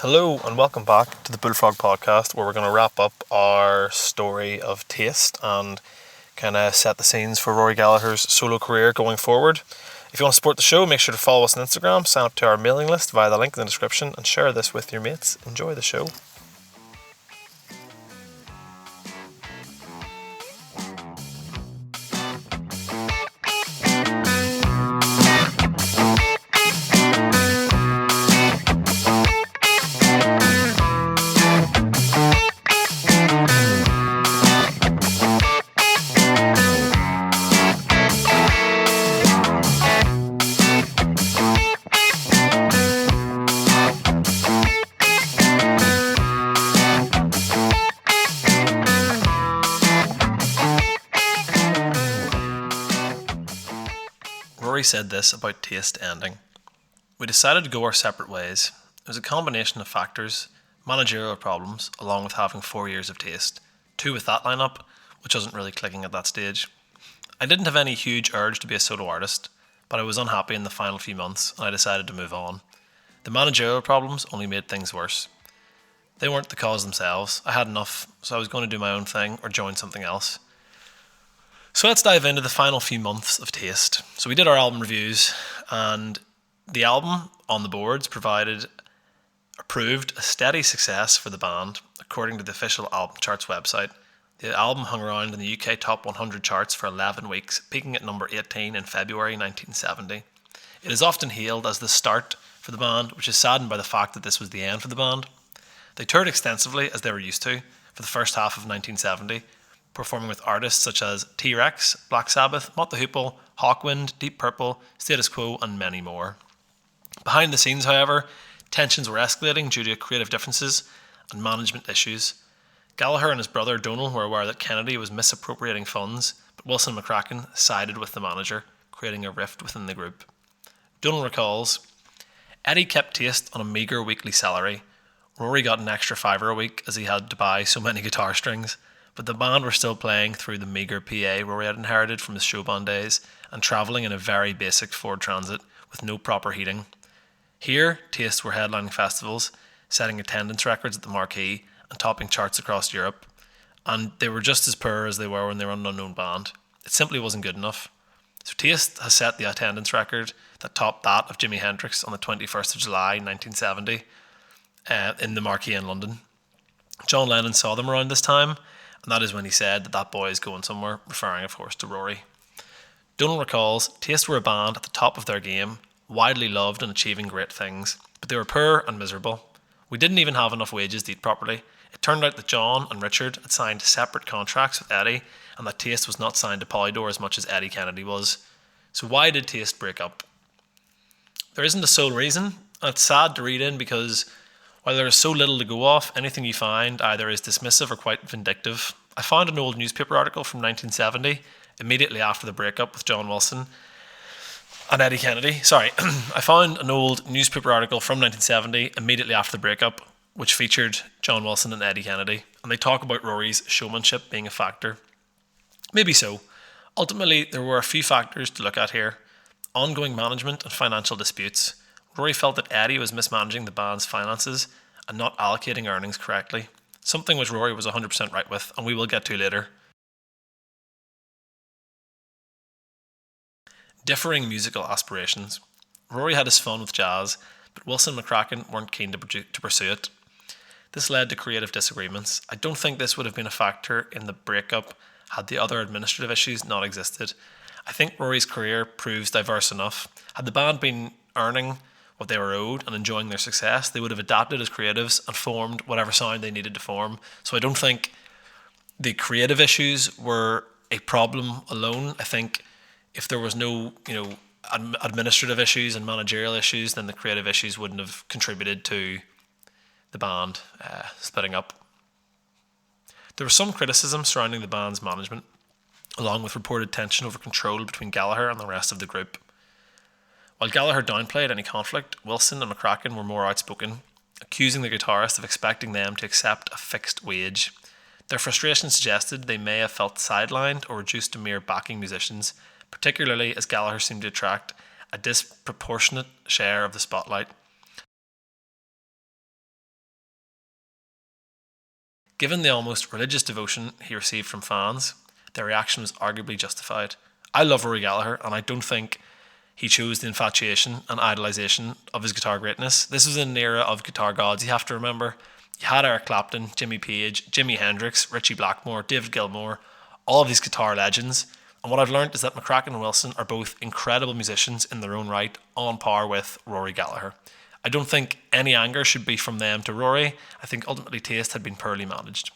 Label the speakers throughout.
Speaker 1: Hello and welcome back to the Bullfrog Podcast, where we're going to wrap up our story of taste and kind of set the scenes for Rory Gallaghers' solo career going forward. If you want to support the show, make sure to follow us on Instagram, sign up to our mailing list via the link in the description, and share this with your mates. Enjoy the show. Rory said this about taste ending. We decided to go our separate ways. It was a combination of factors, managerial problems, along with having 4 years of taste. 2 with that lineup, which wasn't really clicking at that stage. I didn't have any huge urge to be a solo artist, but I was unhappy in the final few months and I decided to move on. The managerial problems only made things worse. They weren't the cause themselves. I had enough, so I was going to do my own thing or join something else. So let's dive into the final few months of taste. So we did our album reviews, and the album on the boards proved a steady success for the band, according to the official album charts website. The album hung around in the UK top 100 charts for 11 weeks, peaking at number 18 in February 1970. It is often hailed as the start for the band, which is saddened by the fact that this was the end for the band. They toured extensively, as they were used to, for the first half of 1970, performing with artists such as T-Rex, Black Sabbath, Mott the Hoople, Hawkwind, Deep Purple, Status Quo, and many more. Behind the scenes, however, tensions were escalating due to creative differences and management issues. Gallagher and his brother Donal were aware that Kennedy was misappropriating funds, but Wilson and McCracken sided with the manager, creating a rift within the group. Donal recalls, Eddie kept taste on a meagre weekly salary. Rory got an extra $5 a week as he had to buy so many guitar strings. But the band were still playing through the meagre PA Rory had inherited from his showband days and travelling in a very basic Ford Transit with no proper heating. Here, Taste were headlining festivals, setting attendance records at the Marquee and topping charts across Europe, and they were just as poor as they were when they were an unknown band. It simply wasn't good enough. So Taste has set the attendance record that topped that of Jimi Hendrix on the 21st of July 1970 in the Marquee in London. John Lennon saw them around this time, and that is when he said that boy is going somewhere, referring of course to Rory. Donal recalls, Taste were a band at the top of their game, widely loved and achieving great things, but they were poor and miserable. We didn't even have enough wages to eat properly. It turned out that John and Richard had signed separate contracts with Eddie, and that Taste was not signed to Polydor as much as Eddie Kennedy was. So why did Taste break up? There isn't a sole reason, and it's sad to read in because while there is so little to go off, anything you find either is dismissive or quite vindictive. I found an old newspaper article from 1970, immediately after the breakup with John Wilson and Eddie Kennedy. I found an old newspaper article from 1970, immediately after the breakup, which featured John Wilson and Eddie Kennedy, and they talk about Rory's showmanship being a factor. Maybe so. Ultimately, there were a few factors to look at here. Ongoing management and financial disputes. Rory felt that Eddie was mismanaging the band's finances and not allocating earnings correctly, something which Rory was 100% right with, and we will get to later. Differing musical aspirations. Rory had his fun with jazz, but Wilson and McCracken weren't keen to pursue it. This led to creative disagreements. I don't think this would have been a factor in the breakup had the other administrative issues not existed. I think Rory's career proves diverse enough. Had the band been earning what they were owed and enjoying their success, they would have adapted as creatives and formed whatever sound they needed to form. So I don't think the creative issues were a problem alone. I think if there was no, administrative issues and managerial issues, then the creative issues wouldn't have contributed to the band splitting up. There was some criticism surrounding the band's management, along with reported tension over control between Gallagher and the rest of the group. While Gallagher downplayed any conflict, Wilson and McCracken were more outspoken, accusing the guitarist of expecting them to accept a fixed wage. Their frustration suggested they may have felt sidelined or reduced to mere backing musicians, particularly as Gallagher seemed to attract a disproportionate share of the spotlight. Given the almost religious devotion he received from fans, their reaction was arguably justified. I love Rory Gallagher, and I don't think he chose the infatuation and idolisation of his guitar greatness. This was an era of guitar gods, you have to remember. You had Eric Clapton, Jimmy Page, Jimi Hendrix, Ritchie Blackmore, David Gilmour, all of these guitar legends. And what I've learned is that McCracken and Wilson are both incredible musicians in their own right, on par with Rory Gallagher. I don't think any anger should be from them to Rory. I think ultimately taste had been poorly managed.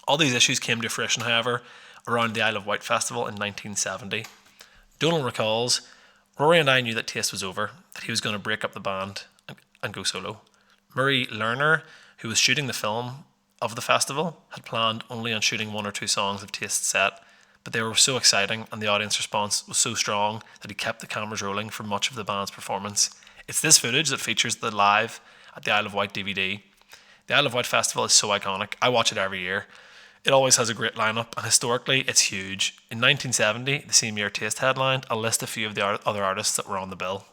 Speaker 1: All these issues came to fruition, however, around the Isle of Wight Festival in 1970. Donal recalls, Rory and I knew that Taste was over, that he was going to break up the band and go solo. Murray Lerner, who was shooting the film of the festival, had planned only on shooting 1 or 2 songs of Taste's set, but they were so exciting and the audience response was so strong that he kept the cameras rolling for much of the band's performance. It's this footage that features the Live at the Isle of Wight DVD. The Isle of Wight Festival is so iconic. I watch it every year. It always has a great lineup, and historically, it's huge. In 1970, the same year Taste headlined, I'll list a few of the other artists that were on the bill.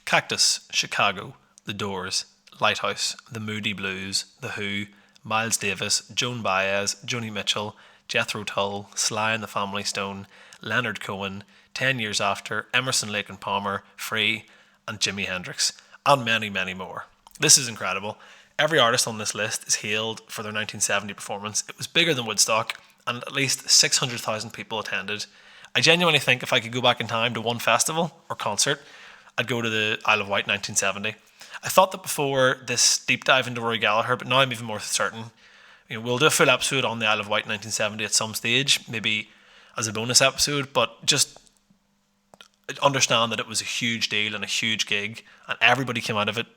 Speaker 1: Cactus, Chicago, The Doors, Lighthouse, The Moody Blues, The Who, Miles Davis, Joan Baez, Joni Mitchell, Jethro Tull, Sly and the Family Stone, Leonard Cohen, 10 Years After, Emerson, Lake and Palmer, Free, and Jimi Hendrix, and many, many more. This is incredible. Every artist on this list is hailed for their 1970 performance. It was bigger than Woodstock, and at least 600,000 people attended. I genuinely think if I could go back in time to one festival or concert, I'd go to the Isle of Wight 1970. I thought that before this deep dive into Rory Gallagher, but now I'm even more certain. We'll do a full episode on the Isle of Wight 1970 at some stage, maybe as a bonus episode, but just understand that it was a huge deal and a huge gig, and everybody came out of it,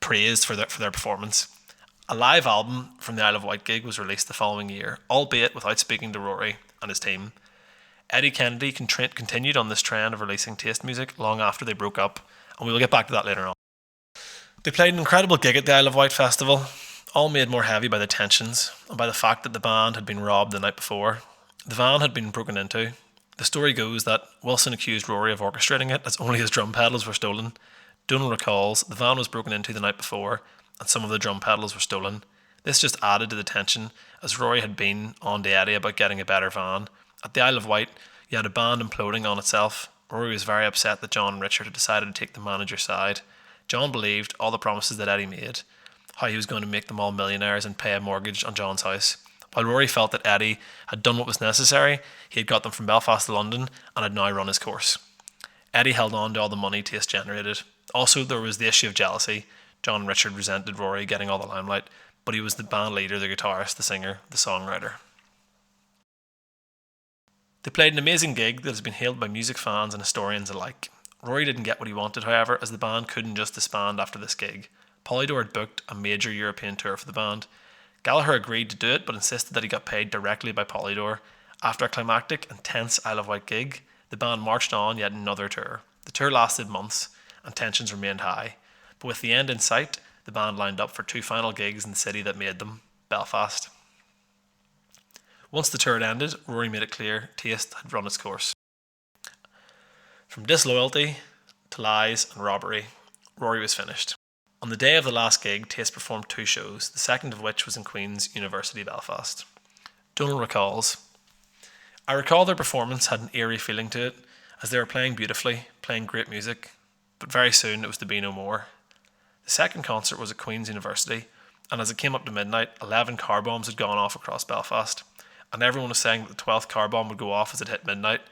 Speaker 1: praised for their performance. A live album from the Isle of Wight gig was released the following year, albeit without speaking to Rory and his team. Eddie Kennedy continued on this trend of releasing Taste music long after they broke up, and we will get back to that later on. They played an incredible gig at the Isle of Wight Festival, all made more heavy by the tensions and by the fact that the band had been robbed the night before. The van had been broken into. The story goes that Wilson accused Rory of orchestrating it, as only his drum pedals were stolen. Donal recalls the van was broken into the night before and some of the drum pedals were stolen. This just added to the tension, as Rory had been on to Eddie about getting a better van. At the Isle of Wight, you had a band imploding on itself. Rory was very upset that John and Richard had decided to take the manager's side. John believed all the promises that Eddie made, how he was going to make them all millionaires and pay a mortgage on John's house. While Rory felt that Eddie had done what was necessary, he had got them from Belfast to London and had now run his course. Eddie held on to all the money Taste generated. Also, there was the issue of jealousy. John and Richard resented Rory getting all the limelight, but he was the band leader, the guitarist, the singer, the songwriter. They played an amazing gig that has been hailed by music fans and historians alike. Rory didn't get what he wanted, however, as the band couldn't just disband after this gig. Polydor had booked a major European tour for the band. Gallagher agreed to do it, but insisted that he got paid directly by Polydor. After a climactic and tense Isle of Wight gig, the band marched on yet another tour. The tour lasted months, and tensions remained high. But with the end in sight, the band lined up for 2 final gigs in the city that made them, Belfast. Once the tour had ended, Rory made it clear Taste had run its course. From disloyalty to lies and robbery, Rory was finished. On the day of the last gig, Taste performed 2 shows, the second of which was in Queen's University, Belfast. Donal recalls, I recall their performance had an eerie feeling to it, as they were playing beautifully, playing great music, but very soon it was to be no more. The second concert was at Queen's University, and as it came up to midnight, 11 car bombs had gone off across Belfast, and everyone was saying that the 12th car bomb would go off as it hit midnight,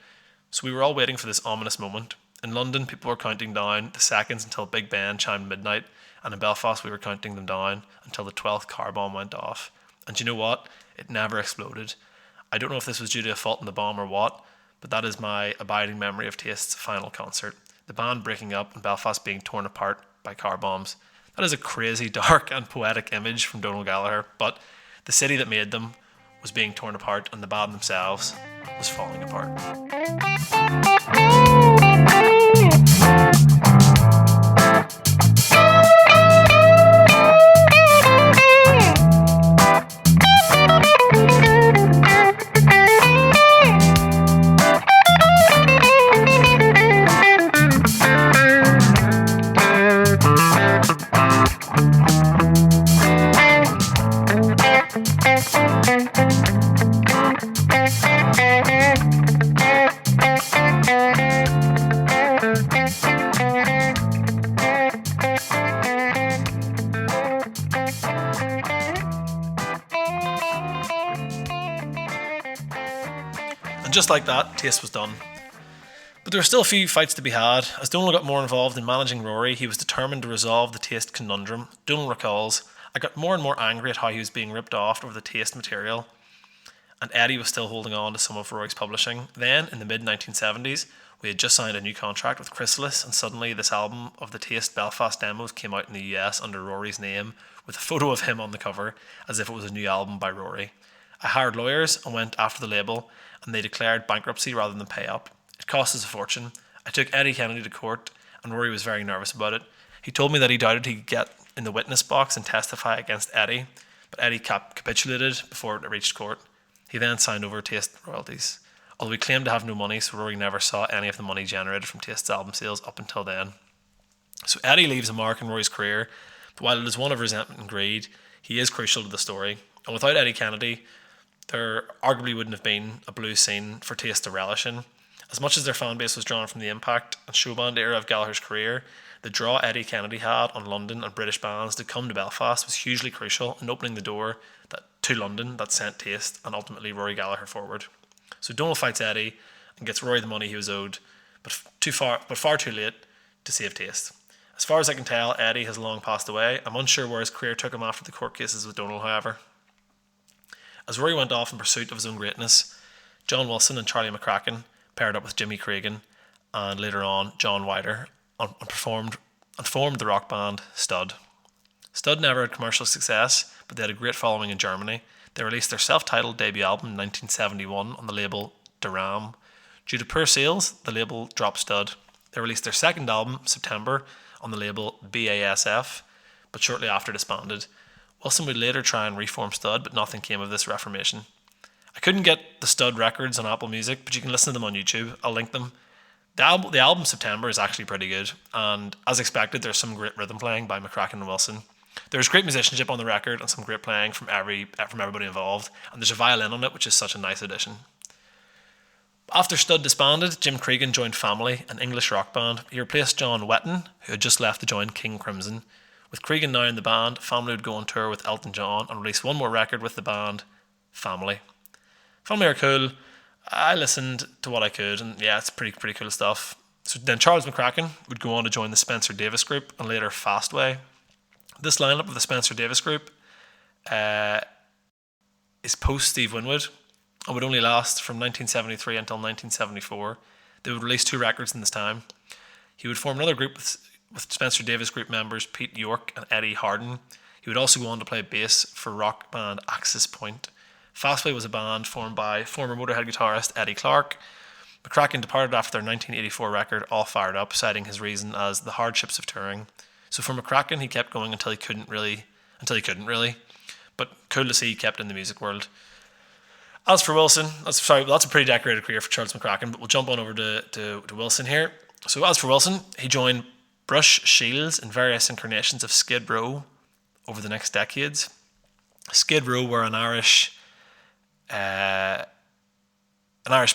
Speaker 1: so we were all waiting for this ominous moment. In London, people were counting down the seconds until Big Ben chimed midnight, and in Belfast we were counting them down until the 12th car bomb went off. And you know what? It never exploded. I don't know if this was due to a fault in the bomb or what, but that is my abiding memory of Taste's final concert. The band breaking up and Belfast being torn apart by car bombs. That is a crazy, dark and poetic image from Donal Gallagher, but the city that made them was being torn apart and the band themselves was falling apart. just like that, Taste was done. But there were still a few fights to be had. As Donal got more involved in managing Rory, he was determined to resolve the Taste conundrum. Donal recalls, I got more and more angry at how he was being ripped off over the Taste material, and Eddie was still holding on to some of Rory's publishing. Then, in the mid-1970s, we had just signed a new contract with Chrysalis, and suddenly this album of the Taste Belfast demos came out in the US under Rory's name, with a photo of him on the cover, as if it was a new album by Rory. I hired lawyers and went after the label, and they declared bankruptcy rather than pay up. It cost us a fortune. I took Eddie Kennedy to court, and Rory was very nervous about it. He told me that he doubted he could get in the witness box and testify against Eddie, but Eddie capitulated before it reached court. He then signed over Taste royalties. Although he claimed to have no money, so Rory never saw any of the money generated from Taste's album sales up until then. So Eddie leaves a mark in Rory's career, but while it is one of resentment and greed, he is crucial to the story. And without Eddie Kennedy, there arguably wouldn't have been a blues scene for Taste to relish in. As much as their fan base was drawn from the impact and showband era of Gallagher's career, the draw Eddie Kennedy had on London and British bands to come to Belfast was hugely crucial in opening the door to London that sent Taste and ultimately Rory Gallagher forward. So Donal fights Eddie and gets Rory the money he was owed, but far too late to save Taste. As far as I can tell, Eddie has long passed away. I'm unsure where his career took him after the court cases with Donal, however. As Rory went off in pursuit of his own greatness, John Wilson and Charlie McCracken paired up with Jimmy Cregan and later on John Wyder and formed the rock band Stud. Stud never had commercial success, but they had a great following in Germany. They released their self-titled debut album in 1971 on the label Duram. Due to poor sales, the label dropped Stud. They released their second album, September, on the label BASF, but shortly after disbanded. Wilson would later try and reform Stud, but nothing came of this reformation. I couldn't get the Stud records on Apple Music, but you can listen to them on YouTube. I'll link them. The album September is actually pretty good, and as expected, there's some great rhythm playing by McCracken and Wilson. There's great musicianship on the record and some great playing from everybody involved, and there's a violin on it, which is such a nice addition. After Stud disbanded, Jim Cregan joined Family, an English rock band. He replaced John Wetton, who had just left to join King Crimson. With Cregan now in the band, Family would go on tour with Elton John and release one more record with the band, Family. Family are cool. I listened to what I could, and yeah, it's pretty cool stuff. So then Charles McCracken would go on to join the Spencer Davis Group and later Fastway. This lineup of the Spencer Davis Group is post Steve Winwood and would only last from 1973 until 1974. They would release 2 records in this time. He would form another group with Spencer Davis Group members Pete York and Eddie Harden. He would also go on to play bass for rock band Axis Point. Fastway was a band formed by former Motorhead guitarist Eddie Clark. McCracken departed after their 1984 record All Fired Up, citing his reason as the hardships of touring. So for McCracken, he kept going until he couldn't really. But cool to see he kept in the music world. As for Wilson, that's a pretty decorated career for Charles McCracken, but we'll jump on over to Wilson here. So as for Wilson, he joined Brush Shields in various incarnations of Skid Row over the next decades. Skid Row were an Irish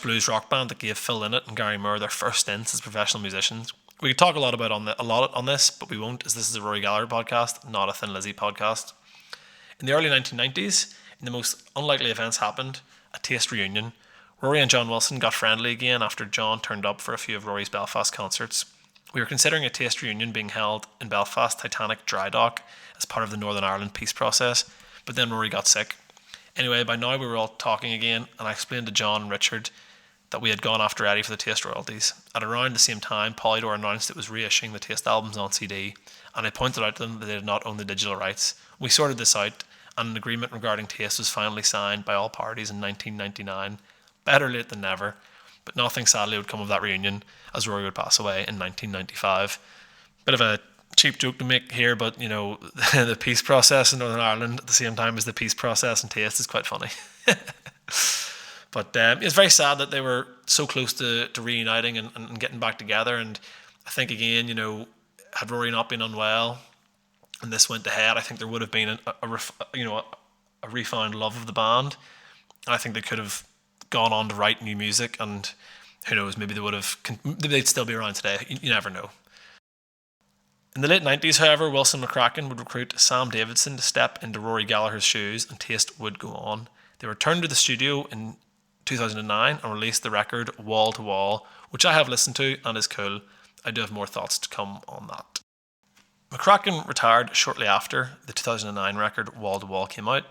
Speaker 1: blues rock band that gave Phil Lynott and Gary Moore their first stints as professional musicians. We could talk a lot on this, but we won't, as this is a Rory Gallagher podcast, not a Thin Lizzy podcast. In the early 1990s, in the most unlikely events happened, a Taste reunion. Rory and John Wilson got friendly again after John turned up for a few of Rory's Belfast concerts. We were considering a Taste reunion being held in Belfast Titanic Dry Dock as part of the Northern Ireland peace process, but then Rory got sick. Anyway, by now we were all talking again, and I explained to John and Richard that we had gone after Eddie for the Taste royalties. At around the same time, Polydor announced it was reissuing the Taste albums on CD, and I pointed out to them that they did not own the digital rights. We sorted this out, and an agreement regarding Taste was finally signed by all parties in 1999. Better late than never, but nothing sadly would come of that reunion, as Rory would pass away in 1995. Bit of a cheap joke to make here, but you know, the peace process in Northern Ireland at the same time as the peace process in Taste is quite funny. But it's very sad that they were so close to reuniting and getting back together. And I think again, you know, had Rory not been unwell and this went ahead, I think there would have been a refound love of the band. And I think they could have gone on to write new music, and who knows, maybe they'd still be around today. You never know. In the late 90s, however, Wilson McCracken would recruit Sam Davidson to step into Rory Gallagher's shoes, and Taste would go on. They returned to the studio in 2009 and released the record Wall to Wall, which I have listened to and is cool. I do have more thoughts to come on that. McCracken retired shortly after the 2009 record Wall to Wall came out,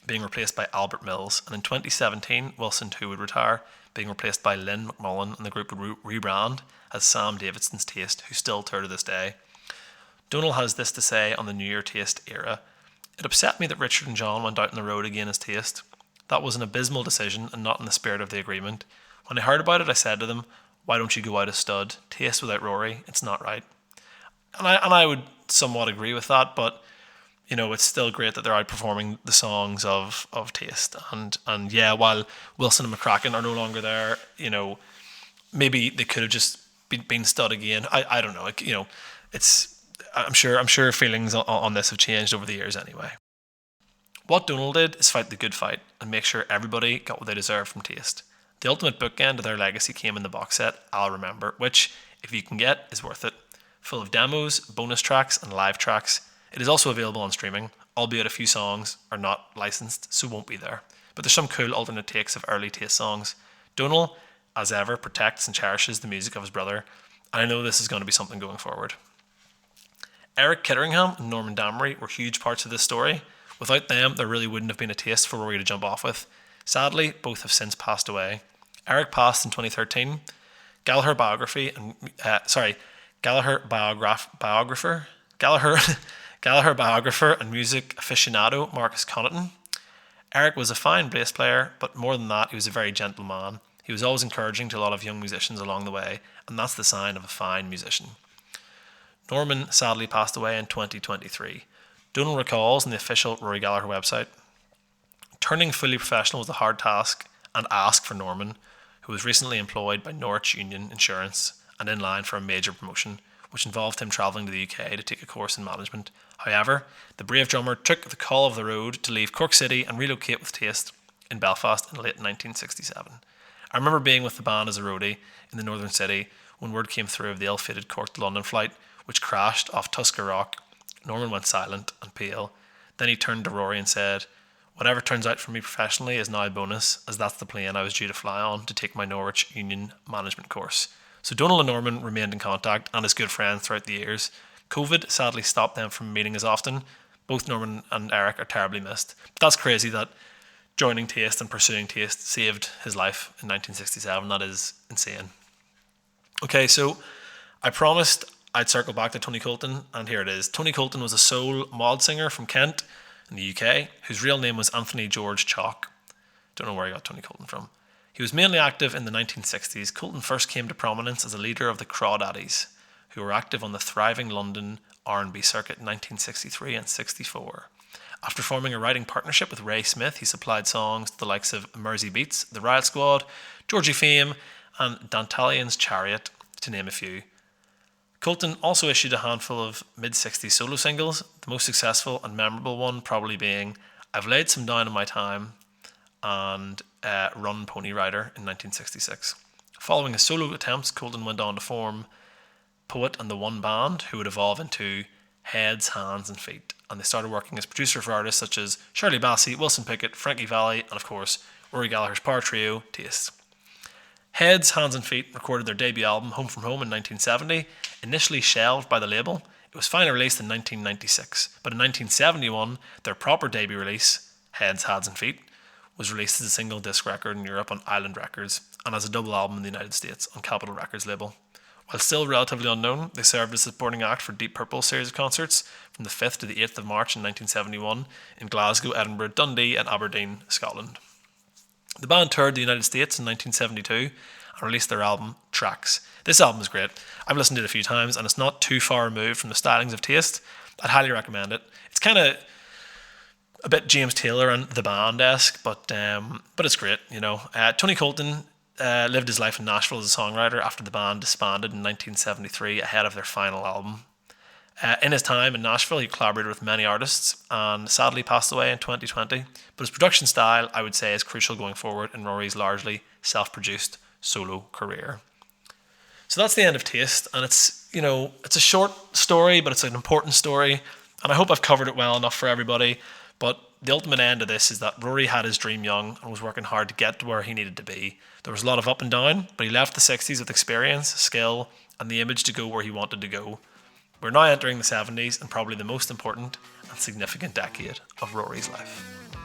Speaker 1: being replaced by Albert Mills, and in 2017 Wilson too would retire, being replaced by Lynn McMullen, and the group would rebrand as Sam Davidson's Taste, who still tour to this day. Donal has this to say on the New Year Taste era: "It upset me that Richard and John went out on the road again as Taste. That was an abysmal decision and not in the spirit of the agreement. When I heard about it, I said to them, why don't you go out as Stud? Taste without Rory, it's not right." And I would somewhat agree with that, but it's still great that they're outperforming the songs of Taste. And yeah, while Wilson and McCracken are no longer there, maybe they could have just been Stud again. I don't know. I'm sure feelings on this have changed over the years anyway. What Donal did is fight the good fight and make sure everybody got what they deserved from Taste. The ultimate bookend of their legacy came in the box set I'll Remember, which, if you can get, is worth it. Full of demos, bonus tracks, and live tracks. It is also available on streaming, albeit a few songs are not licensed, so won't be there. But there's some cool alternate takes of early Taste songs. Donal, as ever, protects and cherishes the music of his brother, and I know this is going to be something going forward. Eric Kitteringham and Norman Damery were huge parts of this story. Without them, there really wouldn't have been a Taste for Rory to jump off with. Sadly, both have since passed away. Eric passed in 2013. Gallagher biographer and music aficionado Marcus Connaughton. Eric was a fine bass player, but more than that, he was a very gentle man. He was always encouraging to a lot of young musicians along the way, and that's the sign of a fine musician. Norman sadly passed away in 2023. Donal recalls on the official Rory Gallagher website: "Turning fully professional was a hard task and ask for Norman, who was recently employed by Norwich Union Insurance and in line for a major promotion, which involved him travelling to the UK to take a course in management. However, the brave drummer took the call of the road to leave Cork City and relocate with Taste in Belfast in late 1967. I remember being with the band as a roadie in the northern city when word came through of the ill-fated Cork to London flight, which crashed off Tusker Rock. Norman went silent and pale. Then he turned to Rory and said, 'Whatever turns out for me professionally is now a bonus, as that's the plane I was due to fly on to take my Norwich Union management course.' So Donal and Norman remained in contact and as good friends throughout the years. COVID sadly stopped them from meeting as often. Both Norman and Eric are terribly missed. But that's crazy that joining Taste and pursuing Taste saved his life in 1967. That is insane. Okay, so I promised I'd circle back to Tony Colton, and here it is. Tony Colton was a soul mod singer from Kent in the UK, whose real name was Anthony George Chalk. Don't know where he got Tony Colton from. He was mainly active in the 1960s. Colton first came to prominence as a leader of the Crawdaddies, who were active on the thriving London R&B circuit in 1963 and 64. After forming a writing partnership with Ray Smith, he supplied songs to the likes of Mersey Beats, The Riot Squad, Georgie Fame, and Dantalion's Chariot, to name a few. Colton also issued a handful of mid-60s solo singles, the most successful and memorable one probably being I've Laid Some Down in My Time and Run Pony Rider in 1966. Following his solo attempts, Colton went on to form Poet and the One Band, who would evolve into Heads, Hands and Feet, and they started working as producer for artists such as Shirley Bassey, Wilson Pickett, Frankie Valli, and of course Rory Gallagher's power trio, Taste. Heads, Hands and Feet recorded their debut album Home From Home in 1970, initially shelved by the label. It was finally released in 1996, but in 1971 their proper debut release, Heads, Hands and Feet, was released as a single disc record in Europe on Island Records and as a double album in the United States on Capitol Records label. While still relatively unknown, they served as a supporting act for Deep Purple's series of concerts from the 5th to the 8th of March in 1971 in Glasgow, Edinburgh, Dundee and Aberdeen, Scotland. The band toured the United States in 1972 and released their album Tracks. This album is great. I've listened to it a few times and it's not too far removed from the stylings of Taste. I'd highly recommend it. It's kind of a bit James Taylor and the Band-esque, but it's great, Tony Colton lived his life in Nashville as a songwriter after the band disbanded in 1973 ahead of their final album. In his time in Nashville, he collaborated with many artists and sadly passed away in 2020. But his production style, I would say, is crucial going forward in Rory's largely self-produced solo career. So that's the end of Taste, and it's a short story, but it's an important story, and I hope I've covered it well enough for everybody. But the ultimate end of this is that Rory had his dream young and was working hard to get to where he needed to be. There was a lot of up and down, but he left the 60s with experience, skill, and the image to go where he wanted to go. We're now entering the 70s and probably the most important and significant decade of Rory's life.